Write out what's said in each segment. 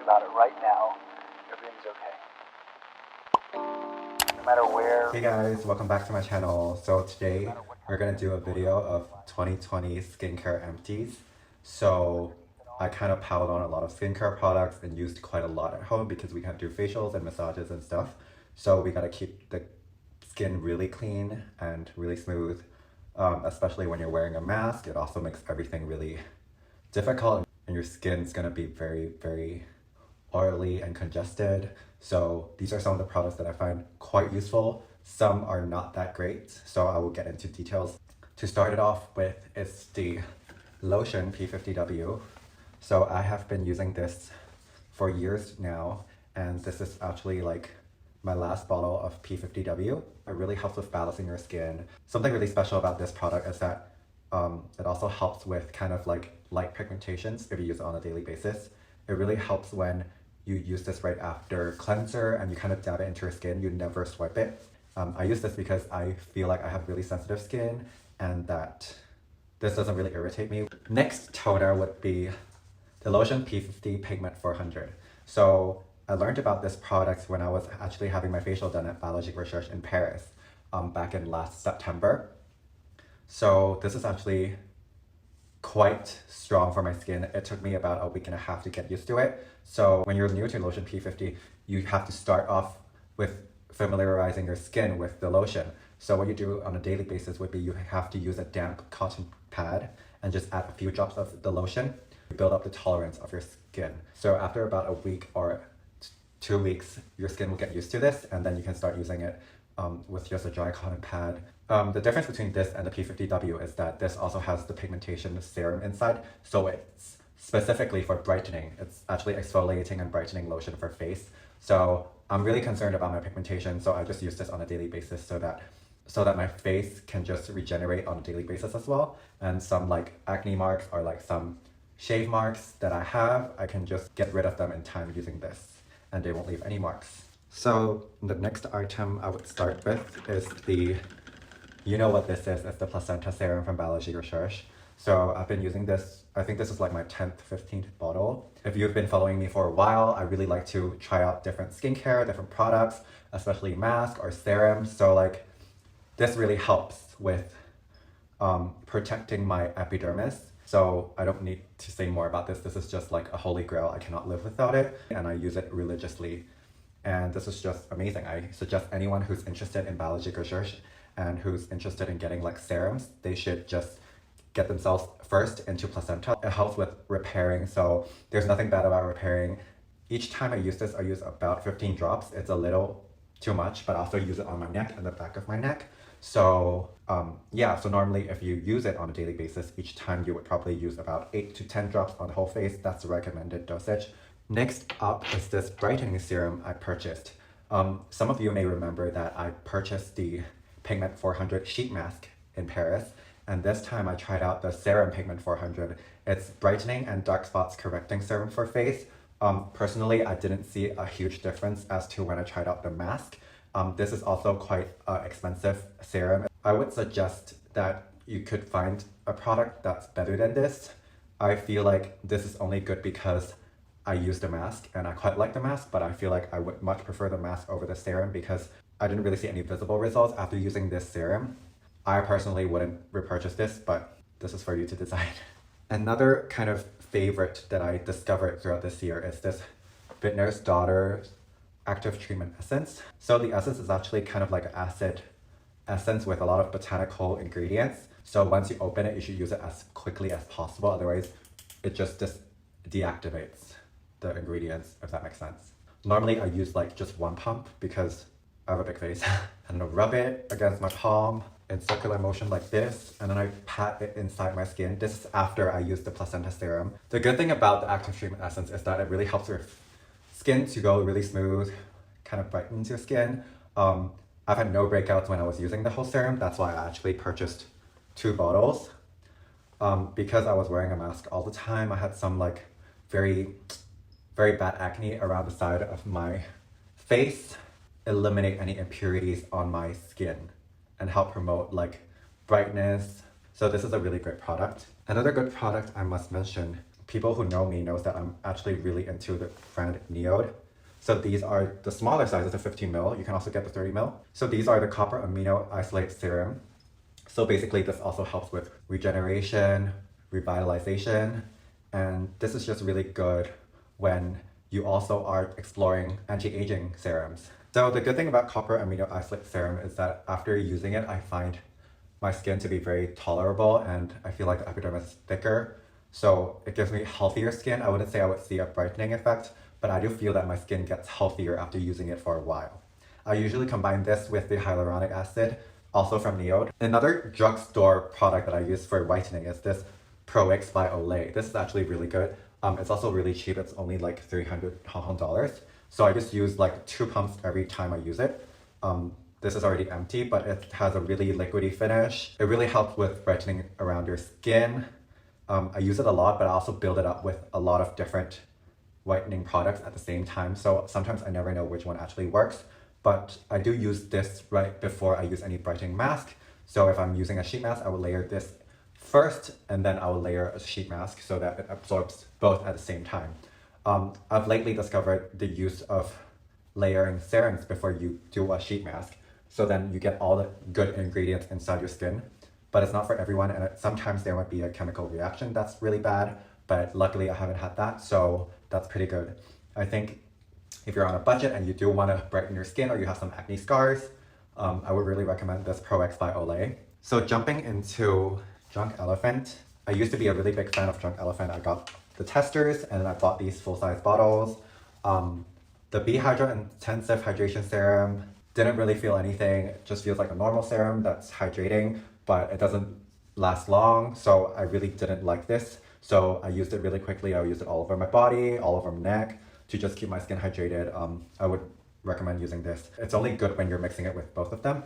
about it right now. Everything's okay. No matter where. Hey guys, welcome back to my channel. So today we're gonna do a video of 2020 skincare empties. So I kind of piled on a lot of skincare products and used quite a lot at home because we can't do facials and massages and stuff. So we gotta keep the skin really clean and really smooth, especially when you're wearing a mask. It also makes everything really difficult and your skin's gonna be very, very oily and congested. So these are some of the products that I find quite useful. Some are not that great, so I will get into details. To start it off with is the Lotion P50W. So I have been using this for years now, and this is actually like my last bottle of P50W. It really helps with balancing your skin. Something really special about this product is that it also helps with kind of like light pigmentations if you use it on a daily basis. It really helps when you use this right after cleanser and you kind of dab it into your skin. You never swipe it. I use this because I feel like I have really sensitive skin and that this doesn't really irritate me. Next toner would be the Lotion P50 Pigment 400. So I learned about this product when I was actually having my facial done at Biologique Recherche in Paris back in last September. So this is actually quite strong for my skin. It took me about a week and a half to get used to it. So when you're new to Lotion P50, you have to start off with familiarizing your skin with the lotion. So what you do on a daily basis would be you have to use a damp cotton pad and just add a few drops of the lotion to build up the tolerance of your skin. So after about a week or 2 weeks, your skin will get used to this, and then you can start using it with just a dry cotton pad. The difference between this and the P50W is that this also has the pigmentation serum inside, so it's specifically for brightening. It's actually exfoliating and brightening lotion for face. So I'm really concerned about my pigmentation, so I just use this on a daily basis so that my face can just regenerate on a daily basis as well. And some like acne marks or like some shave marks that I have, I can just get rid of them in time using this, and they won't leave any marks. So the next item I would start with is the, you know what this is, it's the Placenta Serum from Biologique Recherche. So I've been using this, I think this is like my 10th, 15th bottle. If you've been following me for a while, I really like to try out different skincare, different products, especially mask or serum. So like this really helps with protecting my epidermis. So I don't need to say more about this. This is just like a holy grail. I cannot live without it, and I use it religiously. And this is just amazing. I suggest anyone who's interested in Biologique Recherche and who's interested in getting like serums, they should just get themselves first into Placenta. It helps with repairing, so there's nothing bad about repairing. Each time I use this, I use about 15 drops. It's a little too much, but I also use it on my neck and the back of my neck. So yeah, so normally if you use it on a daily basis, each time you would probably use about 8 to 10 drops on the whole face. That's the recommended dosage. Next up is this brightening serum I purchased. Some of you may remember that I purchased the Pigment 400 sheet mask in Paris, and this time I tried out the Serum Pigment 400. It's brightening and dark spots correcting serum for face. Personally, I didn't see a huge difference as to when I tried out the mask. This is also quite expensive serum. I would suggest that you could find a product that's better than this. I feel like this is only good because I use the mask and I quite like the mask, but I feel like I would much prefer the mask over the serum because I didn't really see any visible results after using this serum. I personally wouldn't repurchase this, but this is for you to decide. Another kind of favorite that I discovered throughout this year is this Vintner's Daughter's Active Treatment Essence. So the essence is actually kind of like an acid essence with a lot of botanical ingredients. So once you open it, you should use it as quickly as possible. Otherwise, it just deactivates the ingredients, if that makes sense. Normally, I use like just one pump because I have a big face. And I rub it against my palm in circular motion like this, and then I pat it inside my skin. This is after I use the Placenta Serum. The good thing about the Active Treatment Essence is that it really helps your skin to go really smooth, kind of brightens your skin. I've had no breakouts when I was using the whole serum. That's why I actually purchased 2 bottles. Because I was wearing a mask all the time, I had some like very, very bad acne around the side of my face. Eliminate any impurities on my skin and help promote like brightness. So this is a really great product. Another good product I must mention people who know me knows that I'm actually really into the brand NIOD. So these are the smaller sizes, the 15 ml. You can also get the 30 ml. So these are the copper amino isolate serum. So basically this also helps with regeneration, revitalization, and this is just really good when you also are exploring anti-aging serums. So the good thing about copper amino isolate serum is that after using it, I find my skin to be very tolerable and I feel like the epidermis is thicker. So it gives me healthier skin. I wouldn't say I would see a brightening effect, but I do feel that my skin gets healthier after using it for a while. I usually combine this with the hyaluronic acid, also from NIOD. Another drugstore product that I use for whitening is this Pro X by Olay. This is actually really good. It's also really cheap. It's only like 300 Hong Kong dollars. So I just use like 2 pumps every time I use it. This is already empty, but it has a really liquidy finish. It really helps with brightening around your skin. I use it a lot, but I also build it up with a lot of different whitening products at the same time. So sometimes I never know which one actually works, but I do use this right before I use any brightening mask. So if I'm using a sheet mask, I will layer this first, and then I will layer a sheet mask so that it absorbs both at the same time. I've lately discovered the use of layering serums before you do a sheet mask. So then you get all the good ingredients inside your skin, but it's not for everyone. And sometimes there might be a chemical reaction that's really bad, but luckily I haven't had that. So that's pretty good. I think if you're on a budget and you do want to brighten your skin or you have some acne scars, I would really recommend this Pro X by Olay. So jumping into Drunk Elephant, I used to be a really big fan of Drunk Elephant. I got the testers and then I bought these full-size bottles. The B-Hydra Intensive Hydration Serum, didn't really feel anything. It just feels like a normal serum that's hydrating, but it doesn't last long. So I really didn't like this. So I used it really quickly. I used it all over my body, all over my neck to just keep my skin hydrated. I would recommend using this. It's only good when you're mixing it with both of them,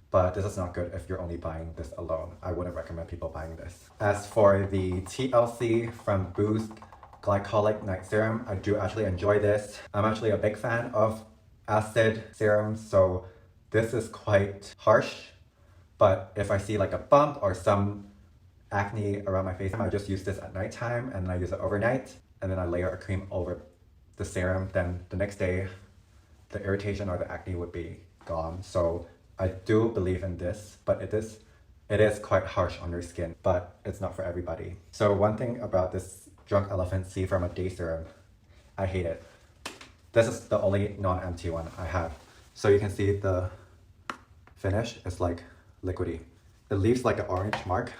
but this is not good if you're only buying this alone. I wouldn't recommend people buying this. As for the T.L.C. Framboos Glycolic Night Serum, I do actually enjoy this. I'm actually a big fan of acid serums, so this is quite harsh, but if I see like a bump or some acne around my face, I just use this at nighttime and then I use it overnight and then I layer a cream over the serum. Then the next day, the irritation or the acne would be gone. So I do believe in this, but it is quite harsh on your skin, but it's not for everybody. So one thing about this Drunk Elephant C-Firma Day Serum, I hate it. This is the only non-empty one I have. So you can see the finish is like liquidy. It leaves like an orange mark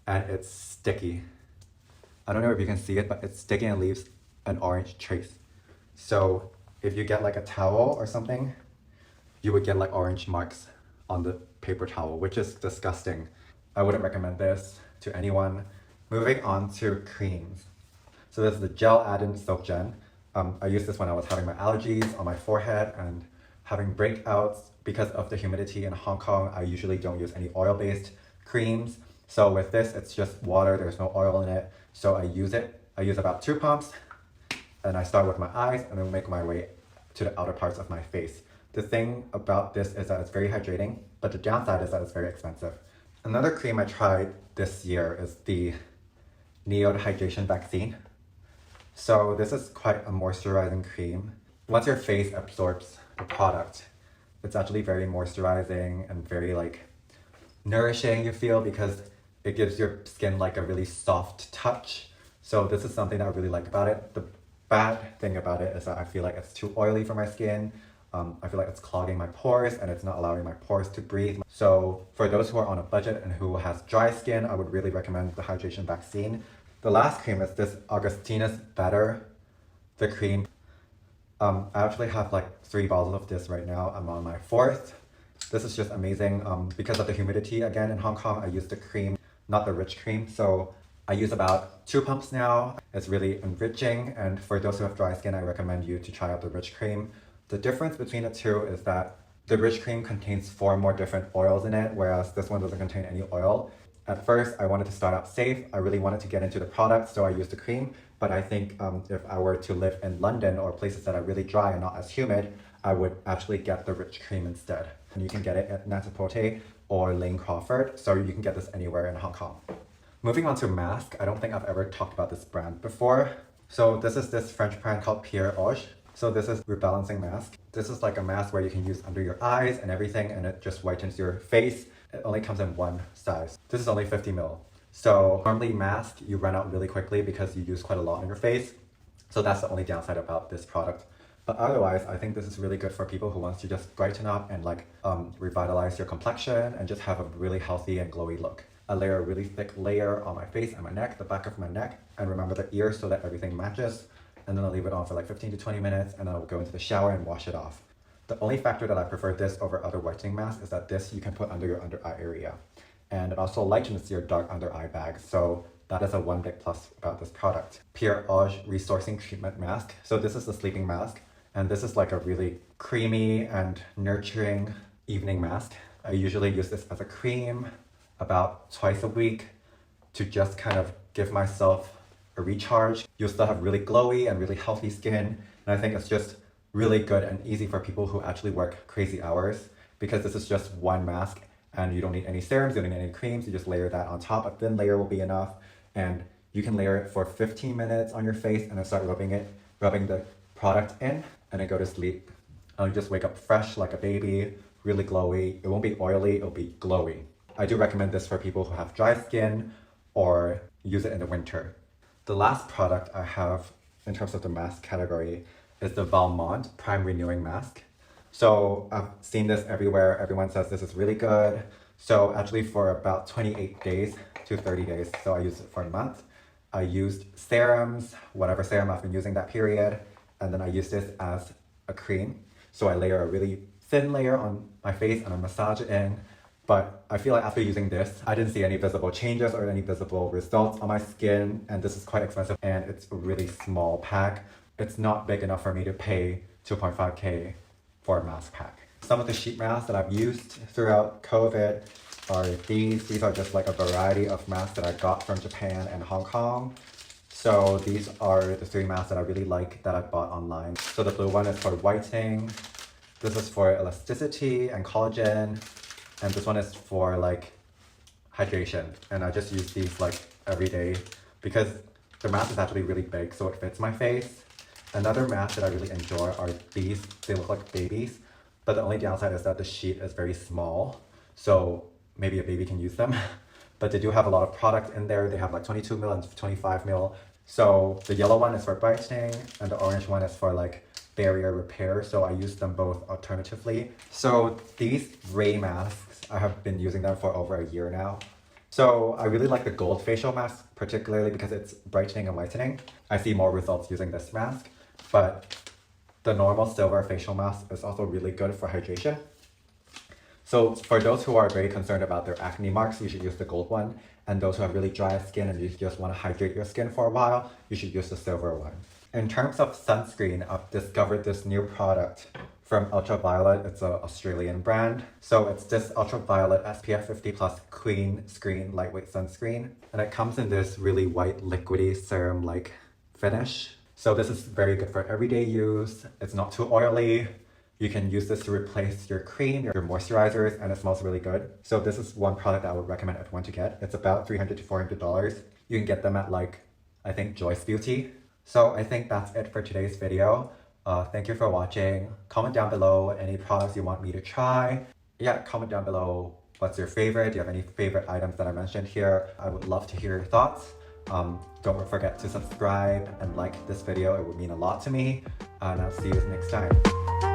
and it's sticky. I don't know if you can see it, but it's sticky and leaves an orange trace. So if you get like a towel or something, you would get like orange marks on the paper towel, which is disgusting. I wouldn't recommend this to anyone. Moving on to creams. So this is the Gel Add-in SILKGEN. I used this when I was having my allergies on my forehead and having breakouts. Because of the humidity in Hong Kong, I usually don't use any oil-based creams. So with this, it's just water, there's no oil in it. So I use about 2 pumps and I start with my eyes and then make my way to the outer parts of my face. The thing about this is that it's very hydrating, but the downside is that it's very expensive. Another cream I tried this year is the NIOD Hydration Vaccine. So this is quite a moisturizing cream. Once your face absorbs the product, it's actually very moisturizing and very like nourishing, you feel, because it gives your skin like a really soft touch. So this is something that I really like about it. The bad thing about it is that I feel like it's too oily for my skin. I feel like it's clogging my pores and it's not allowing my pores to breathe. So for those who are on a budget and who has dry skin, I would really recommend the Hydration Vaccine. The last cream is this Augustinus Better, the cream. I actually have like 3 bottles of this right now. I'm on my 4th. This is just amazing. Because of the humidity again in Hong Kong, I use the cream, not the rich cream. So I use about 2 pumps now. It's really enriching. And for those who have dry skin, I recommend you to try out the rich cream. The difference between the two is that the rich cream contains 4 more different oils in it, whereas this one doesn't contain any oil. At first, I wanted to start out safe. I really wanted to get into the product, so I used the cream. But I think if I were to live in London or places that are really dry and not as humid, I would actually get the rich cream instead. And you can get it at Net-a-Porter or Lane Crawford, so you can get this anywhere in Hong Kong. Moving on to mask, I don't think I've ever talked about this brand before. So this is this French brand called Biologique. So this is rebalancing mask. This is like a mask where you can use under your eyes and everything, and it just whitens your face. It only comes in one size. This is only 50 ml. So normally mask, you run out really quickly because you use quite a lot on your face. So that's the only downside about this product. But otherwise, I think this is really good for people who wants to just brighten up and like revitalize your complexion and just have a really healthy and glowy look. I layer a really thick layer on my face and my neck, the back of my neck, and remember the ears so that everything matches. And then I'll leave it on for like 15 to 20 minutes and then I'll go into the shower and wash it off. The only factor that I prefer this over other whitening masks is that this you can put under your under eye area. And it also lightens your dark under eye bag. So that is a one big plus about this product. Biologique Resourcing Treatment Mask. So this is the sleeping mask. And this is like a really creamy and nurturing evening mask. I usually use this as a cream about twice a week to just kind of give myself a recharge. You'll still have really glowy and really healthy skin. And I think it's just really good and easy for people who actually work crazy hours because this is just one mask and you don't need any serums, you don't need any creams, you just layer that on top. A thin layer will be enough and you can layer it for 15 minutes on your face and then start rubbing the product in and then go to sleep. And you just wake up fresh like a baby, really glowy. It won't be oily, it'll be glowy. I do recommend this for people who have dry skin or use it in the winter. The last product I have in terms of the mask category is the Valmont Prime Renewing Mask. So I've seen this everywhere. Everyone says this is really good. So actually for about 28 days to 30 days, so I used it for a month. I used serums, whatever serum I've been using that period, and then I used this as a cream. So I layer a really thin layer on my face and I massage it in. But I feel like after using this, I didn't see any visible changes or any visible results on my skin. And this is quite expensive and it's a really small pack. It's not big enough for me to pay 2.5K for a mask pack. Some of the sheet masks that I've used throughout COVID are these. These are just like a variety of masks that I got from Japan and Hong Kong. So these are the 3 masks that I really like that I bought online. So the blue one is for whitening. This is for elasticity and collagen. And this one is for like hydration. And I just use these like every day because the mask is actually really big, so it fits my face. Another mask that I really enjoy are these. They look like babies, but the only downside is that the sheet is very small. So maybe a baby can use them, but they do have a lot of product in there. They have like 22 ml and 25 ml. So the yellow one is for brightening and the orange one is for like barrier repair. So I use them both alternatively. So these gray masks, I have been using them for over a year now. So I really like the gold facial mask, particularly because it's brightening and whitening. I see more results using this mask, but the normal silver facial mask is also really good for hydration. So for those who are very concerned about their acne marks, you should use the gold one. And those who have really dry skin and you just want to hydrate your skin for a while, you should use the silver one. In terms of sunscreen, I've discovered this new product from Ultraviolet. It's an Australian brand. So it's this Ultraviolet SPF 50 Plus Queen Screen Lightweight Sunscreen. And it comes in this really white liquidy serum-like finish. So this is very good for everyday use. It's not too oily. You can use this to replace your cream, your moisturizers, and it smells really good. So this is one product I would recommend everyone to get. It's about $300 to $400. You can get them at like, I think Joyce Beauty. So I think that's it for today's video. Thank you for watching. Comment down below any products you want me to try. Yeah, comment down below what's your favorite. Do you have any favorite items that I mentioned here? I would love to hear your thoughts. Don't forget to subscribe and like this video. It would mean a lot to me. And I'll see you next time.